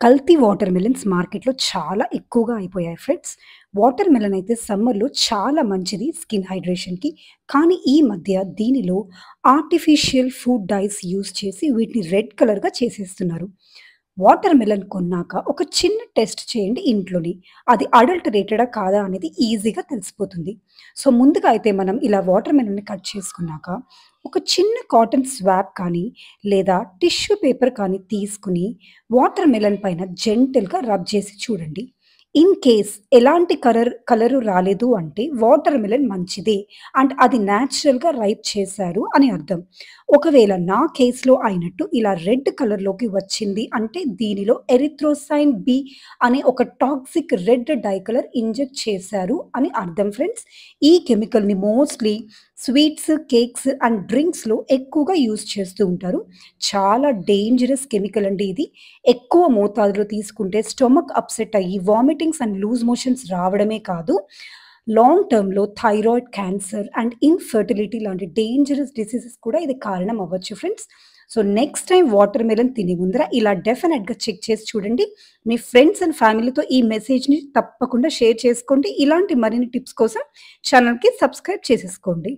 కల్తీ water melons మార్కెట్‌లో చాలా ఎక్కువగా అయిపోయాయి ఫ్రెండ్స్. వాటర్ మిలన్ అయితే సమ్మర్‌లో చాలా మంచిది స్కిన్ హైడ్రేషన్‌కి. కానీ ఈ మధ్య దీనిలో ఆర్టిఫిషియల్ ఫుడ్ డైస్ యూజ్ చేసి వీటిని రెడ్ కలర్‌గా చేసేస్తున్నారు. వాటర్ మిలన్ కొన్నాక ఒక చిన్న టెస్ట్ చేయండి ఇంట్లోని. అది అడల్టరేటెడా కాదా అనేది ఈజీగా తెలిసిపోతుంది. సో, ముందుగా అయితే మనం ఇలా వాటర్ మిలన్‌ని కట్ చేసుకున్నాక ఒక చిన్న కాటన్ స్వాబ్ కానీ లేదా టిష్యూ పేపర్ కానీ తీసుకొని వాటర్ మెలన్ పైన జెంటిల్‌గా రబ్ చేసి చూడండి. ఇన్ కేస్ ఎలాంటి కలరు రాలేదు అంటే వాటర్ మెలన్ మంచిదే. అండ్ అది నేచురల్‌గా రైప్ చేశారు అని అర్థం. ఒకవేళ నా కేస్‌లో అయినట్టు ఇలా రెడ్ కలర్‌లోకి వచ్చింది అంటే దీనిలో ఎరిథ్రోసైన్ బి అనే ఒక toxic red die colour inject చేశారు అని అర్థం ఫ్రెండ్స్. ఈ కెమికల్‌ని మోస్ట్‌లీ స్వీట్స్, కేక్స్ అండ్ డ్రింక్స్‌లో ఎక్కువగా యూజ్ చేస్తూ ఉంటారు. చాలా డేంజరస్ కెమికల్ అండి ఇది. ఎక్కువ మోతాదులో తీసుకుంటే స్టొమక్ అప్సెట్ అయ్యి వామిటింగ్స్ అండ్ లూజ్ మోషన్స్ రావడమే కాదు, లాంగ్ టర్మ్‌లో థైరాయిడ్ క్యాన్సర్ అండ్ ఇన్‌ఫెర్టిలిటీ లాంటి డేంజరస్ డిసీజెస్ కూడా ఇది కారణం అవ్వచ్చు friends. So, next time water melon తినే ముందర ఇలా డెఫినెట్‌గా చెక్ చేసి చూడండి. మీ ఫ్రెండ్స్ అండ్ ఫ్యామిలీతో ఈ మెసేజ్‌ని తప్పకుండా షేర్ చేసుకోండి. ఇలాంటి మరిన్ని టిప్స్ కోసం ఛానెల్‌కి సబ్స్క్రైబ్ చేసేసుకోండి.